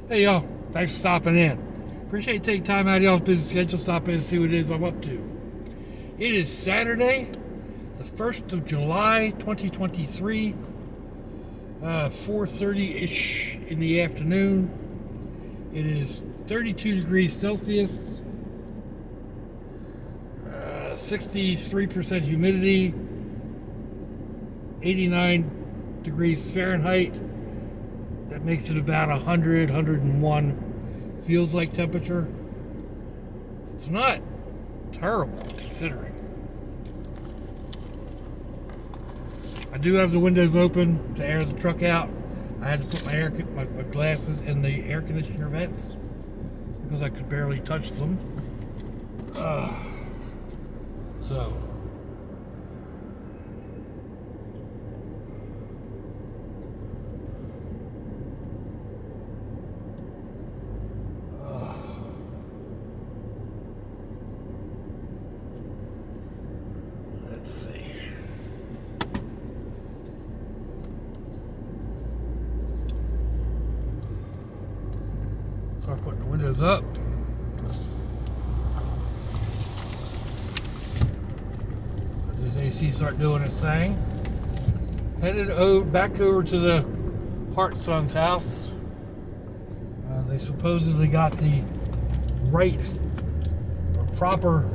Hey y'all, thanks for stopping in. Appreciate you taking time out of y'all's busy schedule, stop in and see what it is I'm up to. It is Saturday, the 1st of July, 2023, 4:30-ish in the afternoon. It is 32 degrees Celsius, 63% humidity, 89 degrees Fahrenheit. That makes it about 100, 101 feels like temperature. It's not terrible considering. I do have the windows open to air the truck out. I had to put my glasses in the air conditioner vents because I could barely touch them. So let's see. Start putting the windows up. Let this AC start doing its thing. Headed back over to the Hart Son's house. They supposedly got the right or proper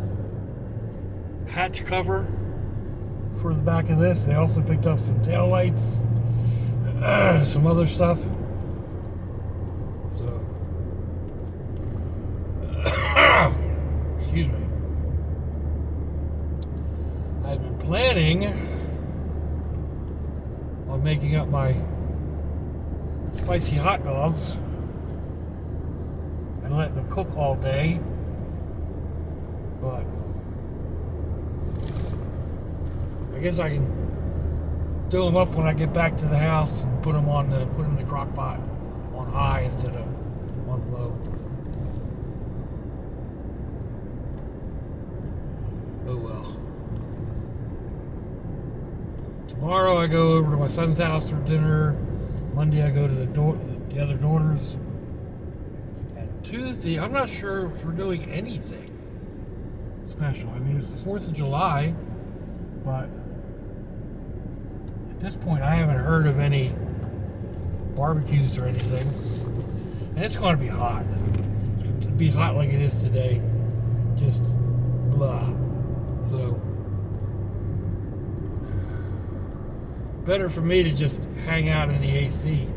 hatch cover for the back of this. They also picked up some tail lights, some other stuff. So, excuse me. I've been planning on making up my spicy hot dogs and letting them cook all day, but I guess I can do them up when I get back to the house and put them in the crock pot on high instead of on low. Oh well. Tomorrow I go over to my son's house for dinner. Monday I go to the other daughters. And Tuesday I'm not sure if we're doing anything special. I mean, it's the 4th of July, but at this point I haven't heard of any barbecues or anything. And it's going to be hot. It's going to be hot like it is today. Just blah. So better for me to just hang out in the AC.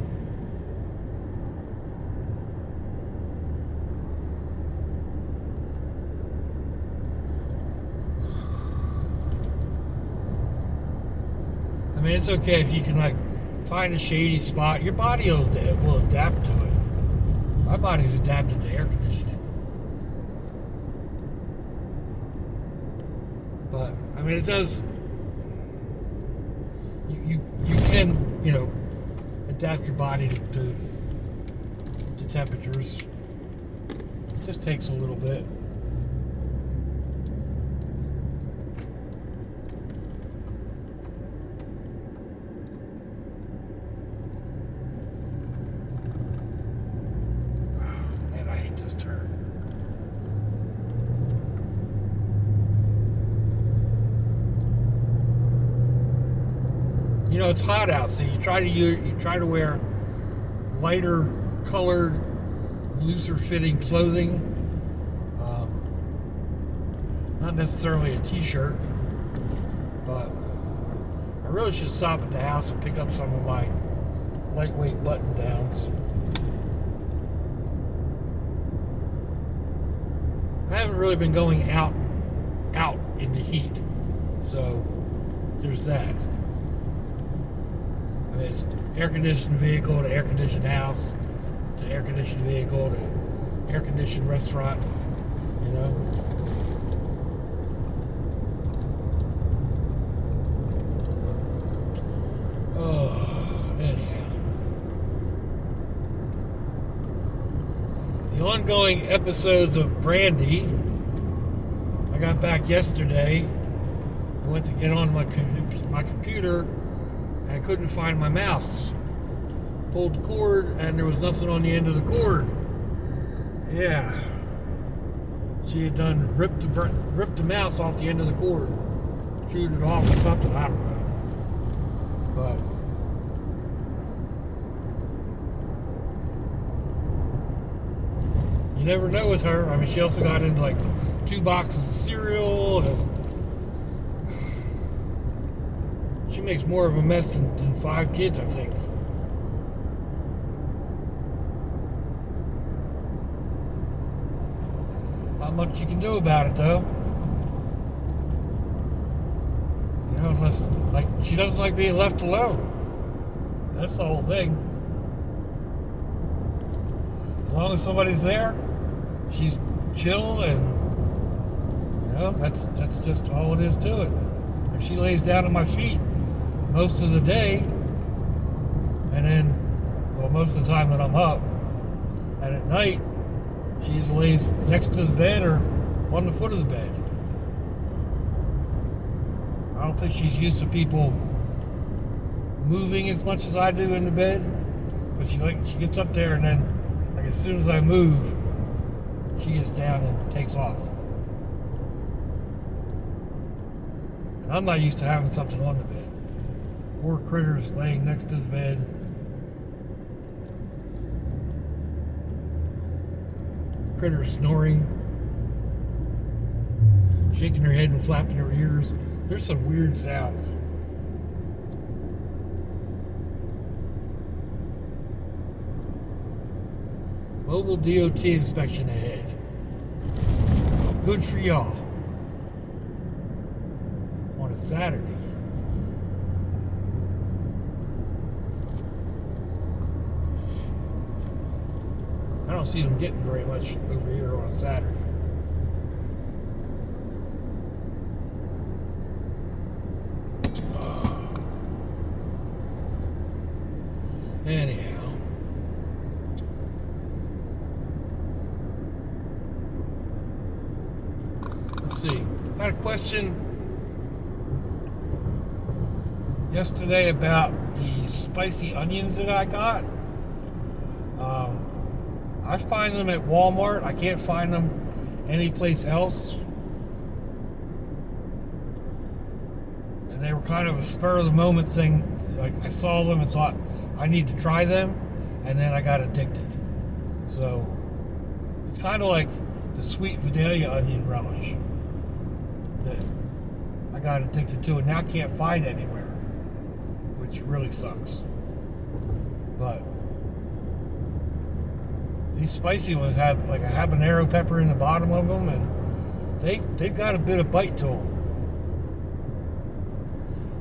I mean, it's okay if you can like find a shady spot. Your body will adapt to it. My body's adapted to air conditioning. But I mean, it does. You can, adapt your body to temperatures. It just takes a little bit. Man, I hate this turn. It's hot out, so you try to wear lighter colored, looser fitting clothing. Not necessarily a t-shirt, but I really should stop at the house and pick up some of my lightweight button downs. I haven't really been going out in the heat, so there's that. I mean, it's air-conditioned vehicle to air-conditioned house to air-conditioned vehicle to air-conditioned restaurant, Oh, anyhow. The ongoing episodes of Brandy. I got back yesterday. I went to get on my computer. I couldn't find my mouse. pulled the cord, and there was nothing on the end of the cord. Yeah. She had done ripped the mouse off the end of the cord. Chewed it off or something, I don't know. But you never know with her. I mean, she also got into like 2 boxes of cereal, and she makes more of a mess than 5 kids, I think. Not much you can do about it, though. You know, unless, like, she doesn't like being left alone. That's the whole thing. As long as somebody's there, she's chill, and you know, that's just all it is to it. If she lays down at my feet most of the day, and then, well, most of the time that I'm up, and at night, she either lays next to the bed or on the foot of the bed. I don't think she's used to people moving as much as I do in the bed, but she gets up there, and then, like, as soon as I move, she gets down and takes off. And I'm not used to having something on the bed. Poor critters laying next to the bed. Critters snoring, shaking their head and flapping their ears. There's some weird sounds. Mobile DOT inspection ahead. Good for y'all. On a Saturday. I don't see them getting very much over here on a Saturday. Anyhow. Let's see. I had a question yesterday about the spicy onions that I got. I find them at Walmart. I can't find them anyplace else. And they were kind of a spur of the moment thing. Like, I saw them and thought, I need to try them, and then I got addicted. So it's kind of like the sweet Vidalia onion relish that I got addicted to, and now can't find anywhere, which really sucks. But these spicy ones have like a habanero pepper in the bottom of them, and they've got a bit of bite to them.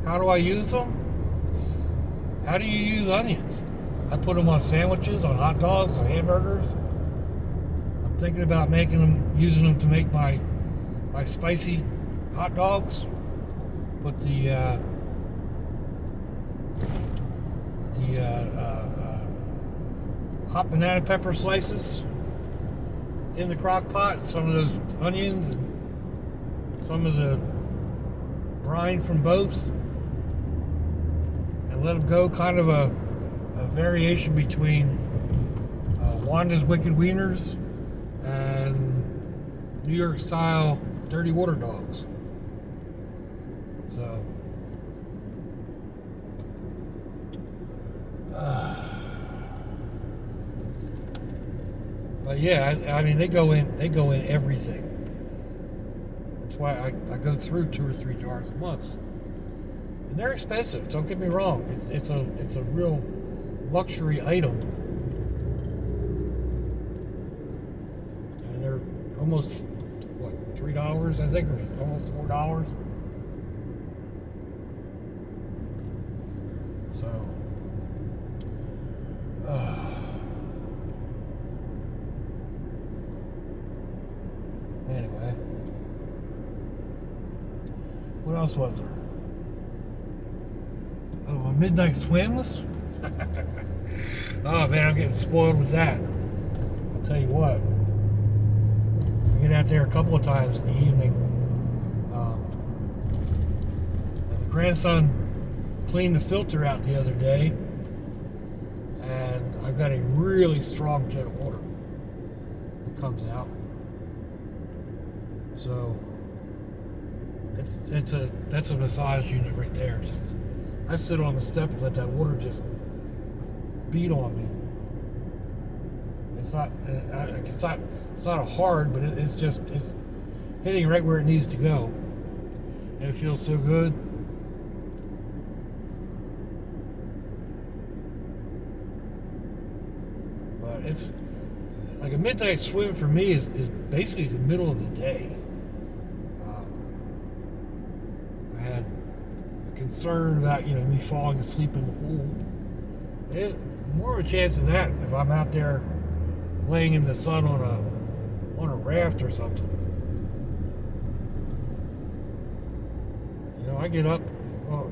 How do I use them? How do you use onions? I put them on sandwiches, on hot dogs, on hamburgers. I'm thinking about using them to make my spicy hot dogs. Put the hot banana pepper slices in the crock pot, some of those onions, and some of the brine from both, and let them go. Kind of a variation between Wanda's Wicked Wieners and New York style dirty water dogs. So but yeah, I mean, they go in everything. That's why I go through 2 or 3 jars a month, and they're expensive. Don't get me wrong; it's a real luxury item, and they're almost $3, I think, or almost $4. So. Anyway, what else was there? Oh, midnight swims. Oh man, I'm getting spoiled with that. I'll tell you what. I get out there a couple of times in the evening. The grandson cleaned the filter out the other day, and I've got a really strong jet of water that comes out. So that's a massage unit right there. Just I sit on the step and let that water just beat on me. It's not hard, but it's hitting right where it needs to go, and it feels so good. But it's like a midnight swim for me is basically the middle of the day. I had a concern about me falling asleep in the pool. More of a chance of that if I'm out there laying in the sun on a raft or something. I get up. Well,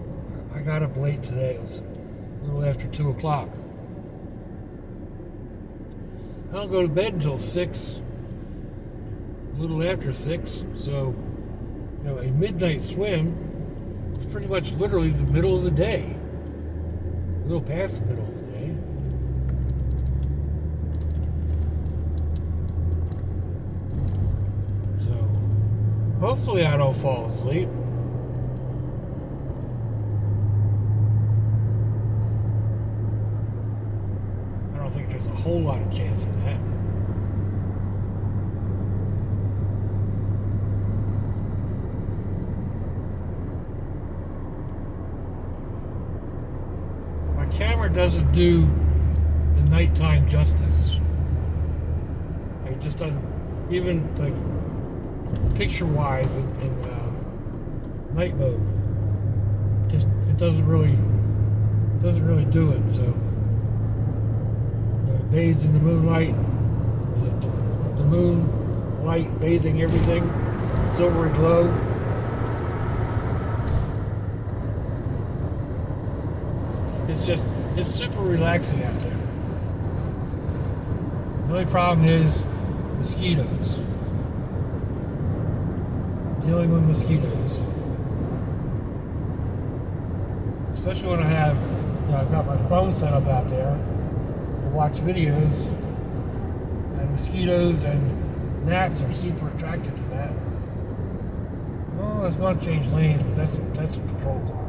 I got up late today. It was a little after 2 o'clock. I don't go to bed until 6, a little after 6. So, a midnight swim is pretty much literally the middle of the day. A little past the middle of the day. So, hopefully I don't fall asleep. I don't think there's a whole lot of chance of that. My camera doesn't do the nighttime justice. It just doesn't, even like picture-wise in night mode. It doesn't really do it. So. Bathes in the moonlight, the moon light bathing everything, silvery glow. It's super relaxing out there. The only problem is mosquitoes. Dealing with mosquitoes. Especially when I've got my phone set up out there. Watch videos, and mosquitoes and gnats are super attracted to that. Oh, I was going to change lanes, but that's a patrol car.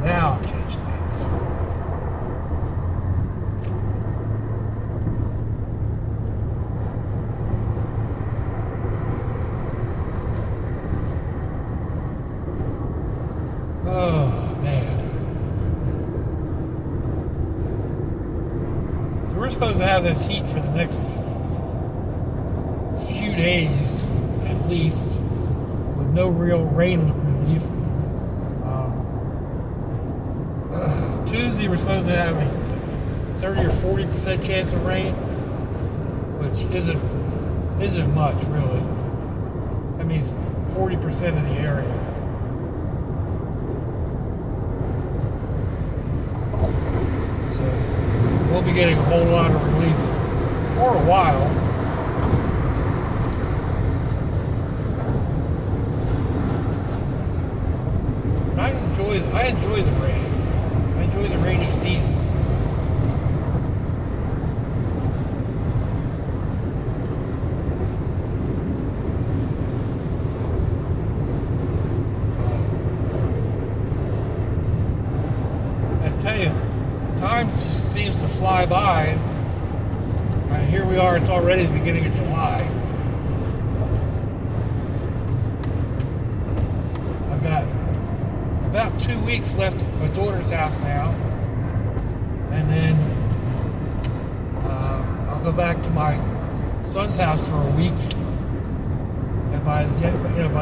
Now I'll change lanes. Oh, man. So we're supposed to have this heat for the next few days, at least, with no real rain relief. Tuesday we're supposed to have a 30 or 40% chance of rain, which isn't much, really. That means 40% of the area. We'll be getting a whole lot of relief for a while. And I enjoy the rain. I enjoy the rainy season. I tell you, time just seems to fly by. Here we are, it's already the beginning of July. I've got about 2 weeks left at my daughter's house now. And then I'll go back to my son's house for a week. And by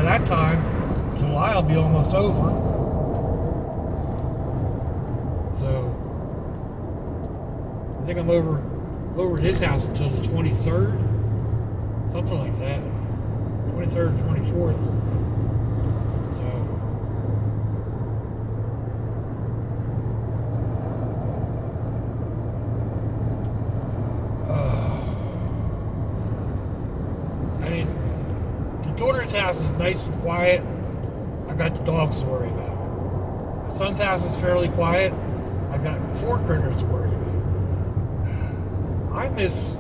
that time, July will be almost over. So I think I'm over at his house until the 23rd, something like that. 23rd, 24th. So I mean, to daughter's house is nice and quiet. I got the dogs to worry about. My son's house is fairly quiet. I got 4 critters to worry about. I miss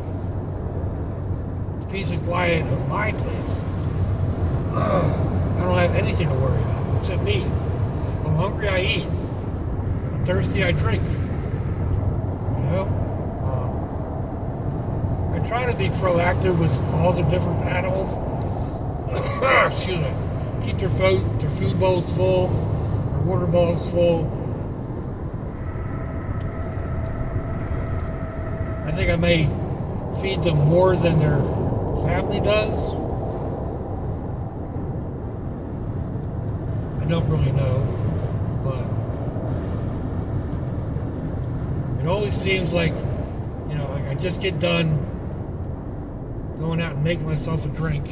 the peace and quiet of my place. I don't have anything to worry about except me. If I'm hungry, I eat. If I'm thirsty, I drink. You know? I try to be proactive with all the different animals. Excuse me. Keep their food bowls full, their water bowls full. I think I may feed them more than their family does. I don't really know, but it always seems like, you know, like I just get done going out and making myself a drink.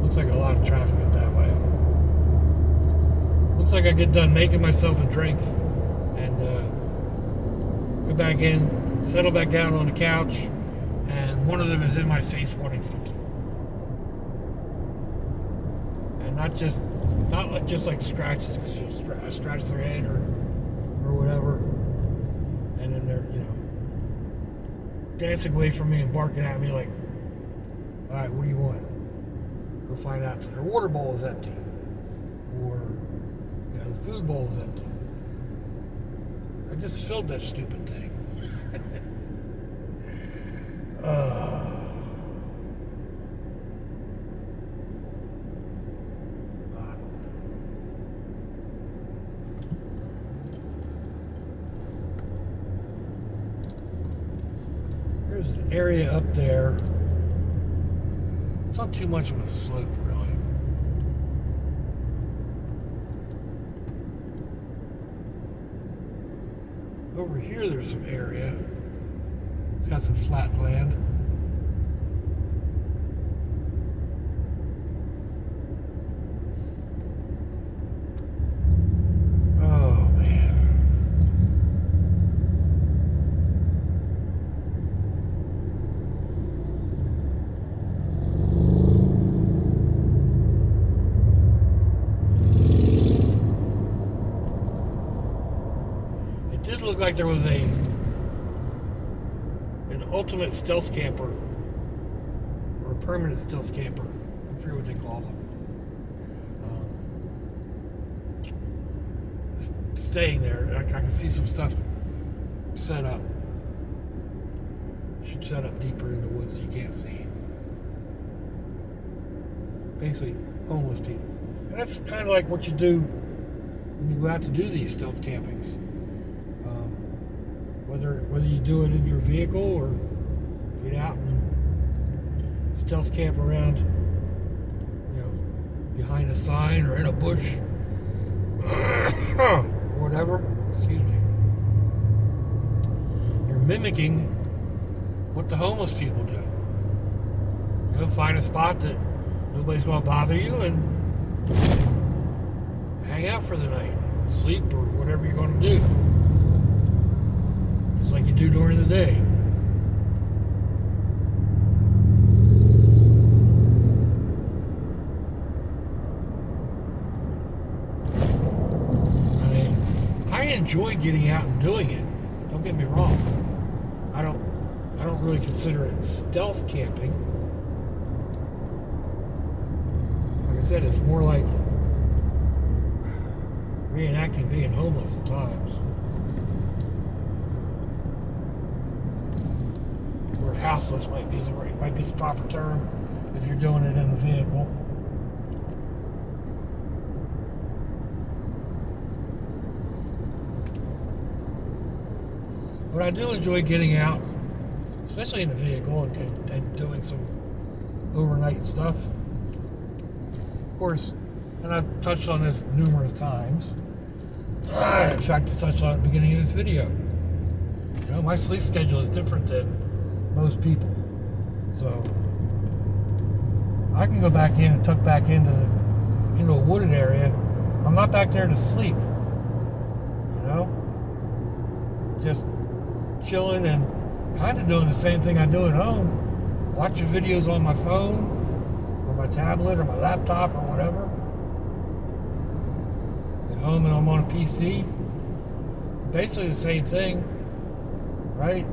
Looks like a lot of traffic up that way. Looks like I get done making myself a drink and go back in, settle back down on the couch, and one of them is in my face wanting something. And not just like scratches, because you'll scratch their head or whatever, and then they're, you know, dancing away from me and barking at me like, all right, what do you want? Go find out if their water bowl is empty, or, you know, the food bowl is empty. I just filled that stupid thing. I don't know. There's an area up there. It's not too much of a slope, really. Over here, there's some area. It's got some flat land. Oh, man. It did look like there was an ultimate stealth camper, or a permanent stealth camper. I forget what they call them. Staying there. I can see some stuff set up. Should set up deeper in the woods so you can't see. Basically, homeless people. And that's kind of like what you do when you go out to do these stealth campings. Whether you do it in your vehicle or get out and stealth camp around, you know, behind a sign or in a bush, or whatever. Excuse me. You're mimicking what the homeless people do. You know, find a spot that nobody's going to bother you and hang out for the night, sleep, or whatever you're going to do. Just like you do during the day. I mean, I enjoy getting out and doing it. Don't get me wrong. I don't really consider it stealth camping. Like I said, it's more like reenacting being homeless at times. Or houseless might be the proper term if you're doing it in a vehicle. But I do enjoy getting out, especially in a vehicle, and doing some overnight stuff. Of course, and I've touched on this numerous times. I tried to touch on it at the beginning of this video. You know, my sleep schedule is different than most people. So I can go back in and tuck back into a wooded area. I'm not back there to sleep. You know? Just chilling and kind of doing the same thing I do at home. Watching videos on my phone, or my tablet, or my laptop, or whatever. At home and I'm on a PC. Basically the same thing, right?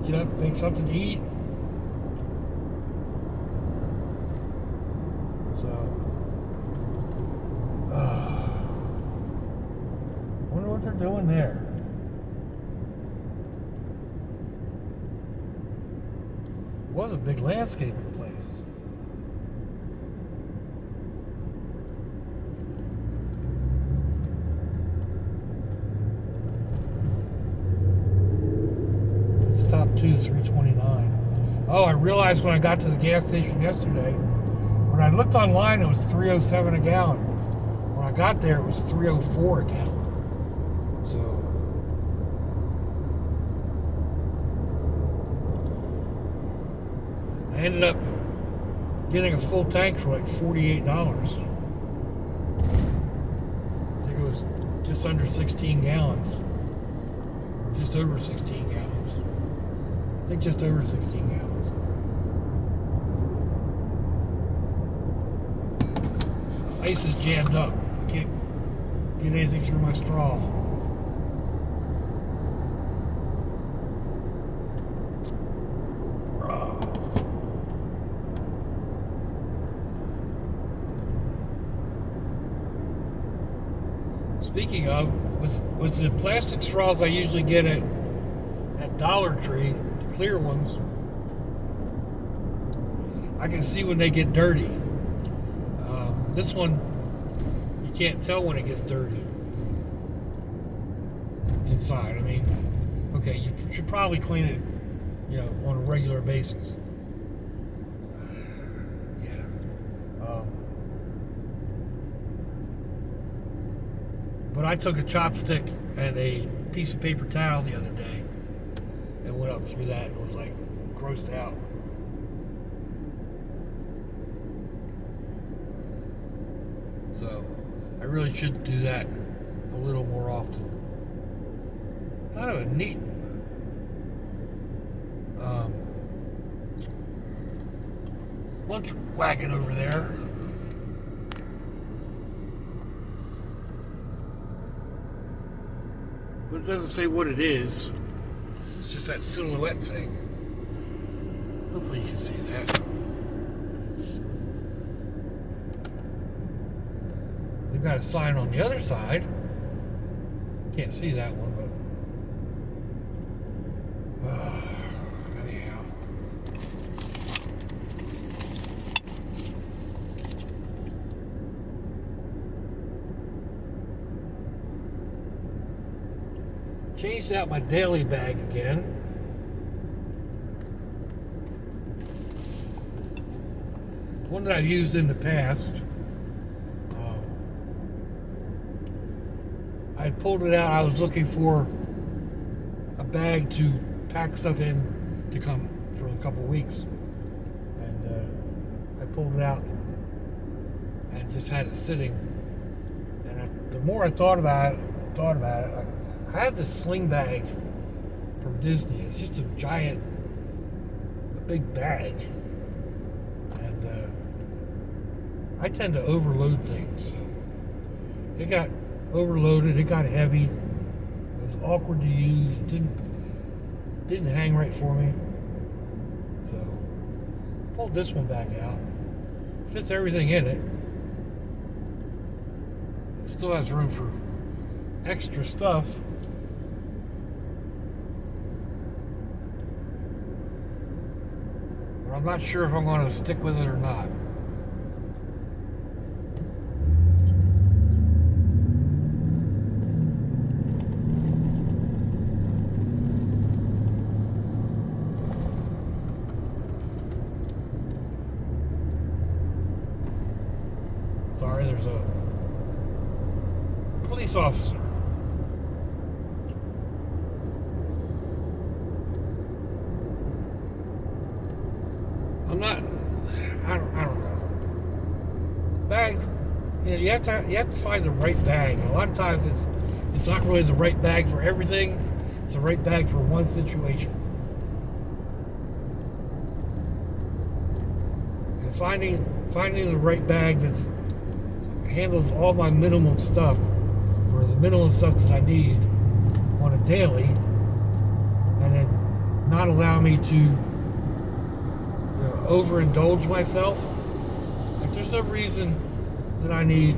Get up, make something to eat. So, wonder what they're doing there. It was a big landscaping place. Top 2, 329. Oh, I realized when I got to the gas station yesterday, when I looked online, it was 307 a gallon. When I got there, it was 304 a gallon. So, I ended up getting a full tank for like $48. I think it was just under 16 gallons. Or just over 16 gallons. I think just over 16 gallons. Ice is jammed up. I can't get anything through my straw. Speaking of, with the plastic straws I usually get at Dollar Tree, clear ones, I can see when they get dirty. This one, you can't tell when it gets dirty inside. I mean, okay, you should probably clean it, on a regular basis. Yeah. But I took a chopstick and a piece of paper towel the other day and went up through that and was like grossed out. So I really should do that a little more often. Kind of a neat lunch wagon over there. But it doesn't say what it is. It's just that silhouette thing. Hopefully you can see that. They've got a sign on the other side. Can't see that one, but anyhow. Changed out my daily bag again. One that I've used in the past. I pulled it out. I was looking for a bag to pack stuff in to come for a couple weeks, and I pulled it out and just had it sitting. And the more I thought about it, I had this sling bag from Disney. It's just a big bag, and I tend to overload things. So it got overloaded. It got heavy. It was awkward to use. It didn't hang right for me. So pulled this one back out. Fits everything in it. It still has room for extra stuff. But I'm not sure if I'm going to stick with it or not. Sorry, there's a police officer. I don't know. Bags, you have to find the right bag. And a lot of times it's not really the right bag for everything. It's the right bag for one situation. finding the right bag that handles all my minimum stuff, or the minimum stuff that I need on a daily, and then not allow me to overindulge myself. Like, there's no reason that I need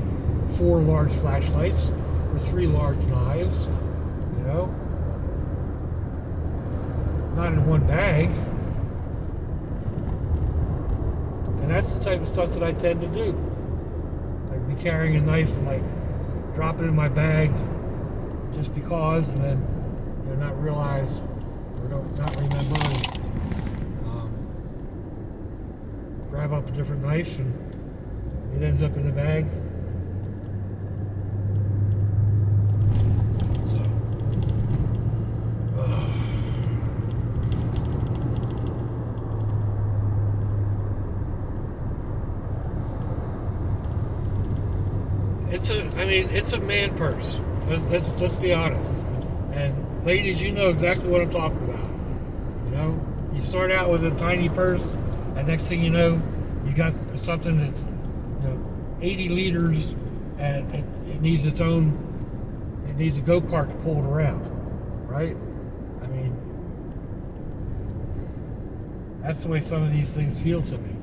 4 large flashlights or 3 large knives, not in one bag. And that's the type of stuff that I tend to do. Like, be carrying a knife and like drop it in my bag just because, and then not realize or not remember, and grab up a different knife and it ends up in the bag. It's a man purse. Let's be honest. And ladies, you know exactly what I'm talking about. You start out with a tiny purse, and next thing you know, you got something that's 80 liters, and it needs its own. It needs a go-kart to pull it around, right? I mean, that's the way some of these things feel to me.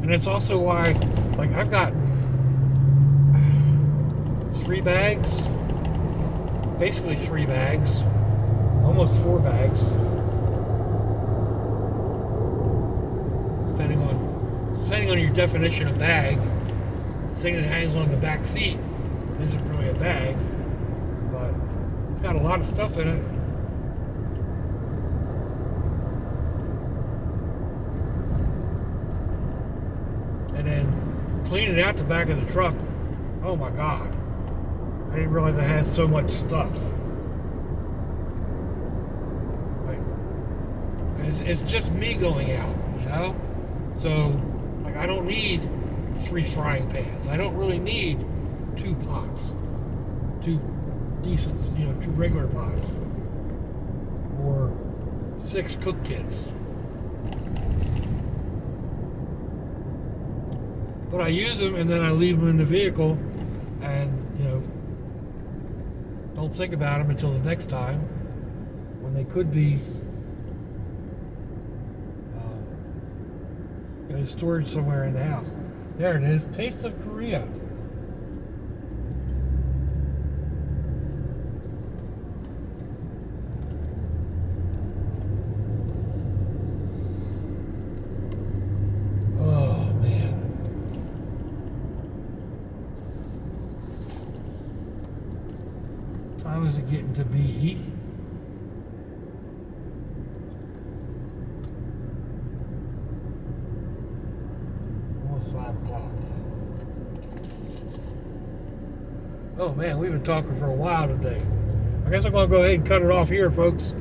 And it's also why, like, I've got 3 bags, basically 3 bags, almost 4 bags, depending on your definition of bag. The thing that hangs on the back seat isn't really a bag, but it's got a lot of stuff in it. And then cleaning out the back of the truck, oh my God, I didn't realize I had so much stuff. Like, it's just me going out, So, like, I don't need 3 frying pans. I don't really need 2 pots, 2 decent, 2 regular pots, or 6 cook kits. But I use them and then I leave them in the vehicle, and don't think about them until the next time when they could be in storage somewhere in the house. There it is, Taste of Korea. Time is it getting to be? Almost 5 o'clock. Oh man, we've been talking for a while today. I guess I'm going to go ahead and cut it off here, folks.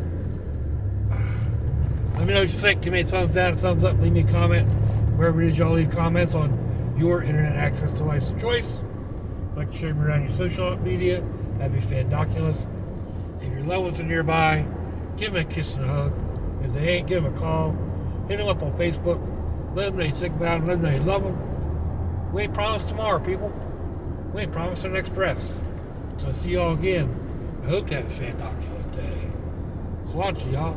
Let me know what you think. Give me a thumbs down, a thumbs up. Leave me a comment. Wherever it is y'all leave comments on your internet access device of choice. Like to share me around your social media. That'd be fandoculous. If your loved ones are nearby, give them a kiss and a hug. If they ain't, give them a call. Hit them up on Facebook. Let them know you think about them. Let them know you love them. We ain't promised tomorrow, people. We ain't promised our next breath. So I'll see y'all again. I hope you have a fandoculous day. So, y'all.